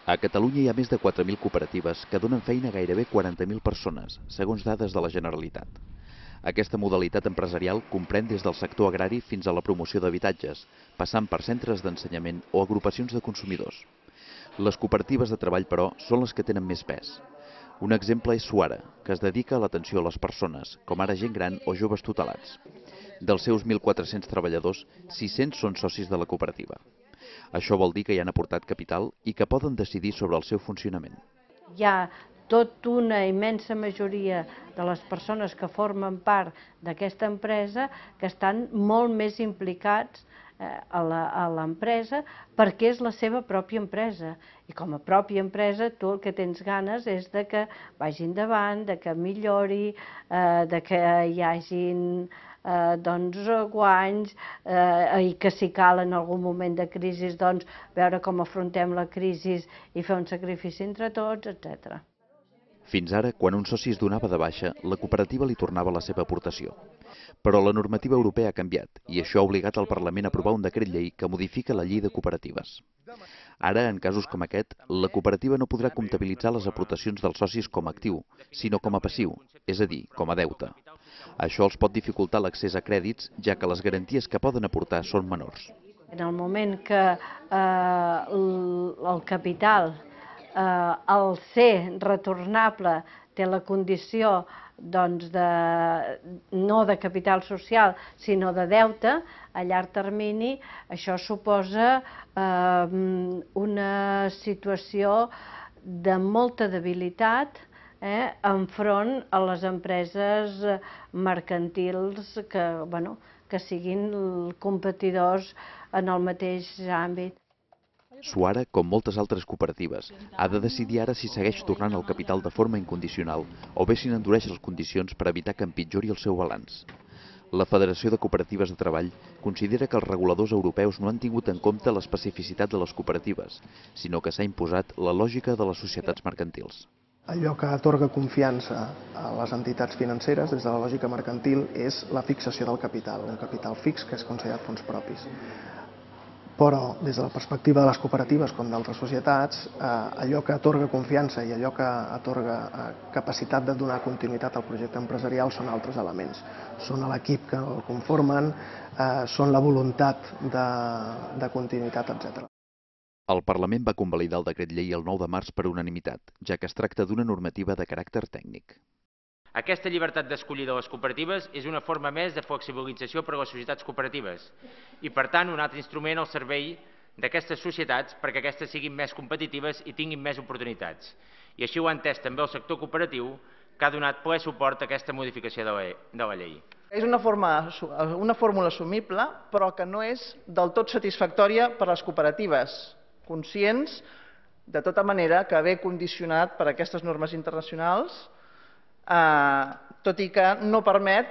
A Catalunya hi ha més de 4.000 cooperatives que donen feina a gairebé 40.000 persones, segons dades de la Generalitat. Aquesta modalitat empresarial comprèn des del sector agrari fins a la promoció d'habitatges, passant per centres d'ensenyament o agrupacions de consumidors. Les cooperatives de treball, però, són les que tenen més pes. Un exemple és Suara, que es dedica a l'atenció a les persones, com ara gent gran o joves tutelats. Dels seus 1.400 treballadors, 600 són socis de la cooperativa. Això vol dir que hi han aportat capital i que poden decidir sobre el seu funcionament. Hi ha tota una immensa majoria de les persones que formen part d'aquesta empresa que estan molt més implicats a l'empresa perquè és la seva pròpia empresa. I com a pròpia empresa tu el que tens ganes és de que vagi endavant, de que millori, de que hi hagin guanys i que si cal en algun moment de crisi veure com afrontem la crisi i fer un sacrifici entre tots, etc. Fins ara, quan un soci es donava de baixa, la cooperativa li tornava la seva aportació. Però la normativa europea ha canviat i això ha obligat el Parlament a aprovar un decret llei que modifica la llei de cooperatives. Ara, en casos com aquest, la cooperativa no podrà comptabilitzar les aportacions dels socis com a actiu, sinó com a passiu, és a dir, com a deute. Això els pot dificultar l'accés a crèdits, ja que les garanties que poden aportar són menors. En el moment que el capital, al ser retornable, té la condició no de capital social, sinó de deute, a llarg termini això suposa una situació de molta debilitat enfront a les empreses mercantils que siguin competidors en el mateix àmbit. Suara, com moltes altres cooperatives, ha de decidir ara si segueix tornant el capital de forma incondicional o bé si n'endureix les condicions per evitar que empitjori el seu balanç. La Federació de Cooperatives de Treball considera que els reguladors europeus no han tingut en compte l'especificitat de les cooperatives, sinó que s'ha imposat la lògica de les societats mercantils. Allò que atorga confiança a les entitats financeres des de la lògica mercantil és la fixació del capital, un capital fix que és considerat fons propis. Però, des de la perspectiva de les cooperatives com d'altres societats, allò que atorga confiança i allò que atorga capacitat de donar continuïtat al projecte empresarial són altres elements. Són l'equip que el conformen, són la voluntat de continuïtat, etc. El Parlament va convalidar el decret llei el 9 de març per unanimitat, ja que es tracta d'una normativa de caràcter tècnic. Aquesta llibertat d'escollir de les cooperatives és una forma més de flexibilització per a les societats cooperatives i, per tant, un altre instrument al servei d'aquestes societats perquè aquestes siguin més competitives i tinguin més oportunitats. I així ho ha entès també el sector cooperatiu, que ha donat ple suport a aquesta modificació de la llei. És una fórmula assumible, però que no és del tot satisfactòria per a les cooperatives, conscients, de tota manera, que ve condicionat per aquestes normes internacionals, tot i que no permet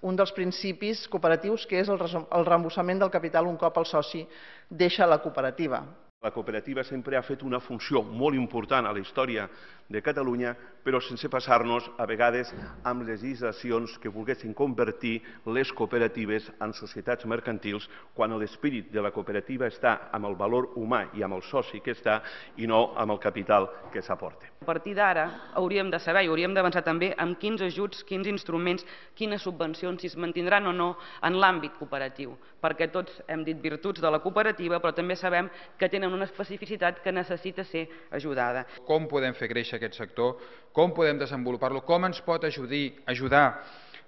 un dels principis cooperatius, que és el reemborsament del capital un cop el soci deixa la cooperativa. La cooperativa sempre ha fet una funció molt important a la història de Catalunya, però sense passar-nos a vegades amb legislacions que volguessin convertir les cooperatives en societats mercantils quan l'espírit de la cooperativa està amb el valor humà i amb el soci que està i no amb el capital que s'aporta. A partir d'ara hauríem de saber i hauríem d'avançar també amb quins ajuts, quins instruments, quines subvencions, si es mantindran o no en l'àmbit cooperatiu, perquè tots hem dit virtuts de la cooperativa, però també sabem que tenen una especificitat que necessita ser ajudada. Com podem fer créixer aquest sector? Com podem desenvolupar-lo? Com ens pot ajudar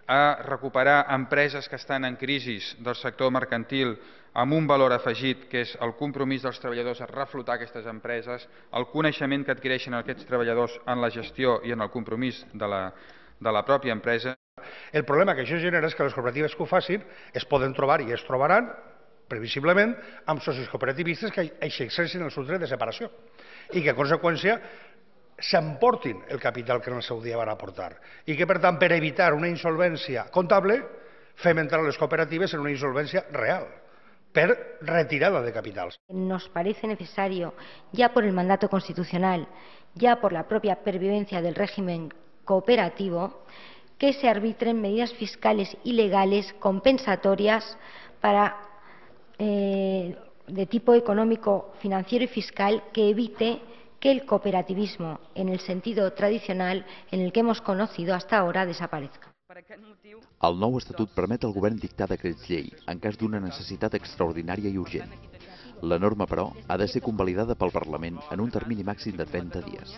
a recuperar empreses que estan en crisi del sector mercantil amb un valor afegit, que és el compromís dels treballadors a reflotar aquestes empreses, el coneixement que adquireixen aquests treballadors en la gestió i en el compromís de la pròpia empresa. El problema que això genera és que les cooperatives que ho facin es poden trobar i es trobaran previsiblement amb socis cooperativistes que exerceixin el seu dret de separació i que, a conseqüència, s'emportin el capital que en el seu dia van aportar i que, per tant, per evitar una insolvència comptable, fem entrar les cooperatives en una insolvència real per retirada de capitals. Nos parece necesario, ya por el mandato constitucional, ya por la propia pervivencia del régimen cooperativo, que se arbitren medidas fiscales y legales compensatorias para de tipo económico, financiero y fiscal que evite que el cooperativismo, en el sentido tradicional en el que hemos conocido hasta ahora, desaparezca. El nou estatut permet al govern dictar decrets llei en cas d'una necessitat extraordinària i urgent. La norma, però, ha de ser convalidada pel Parlament en un termini màxim de 30 dies.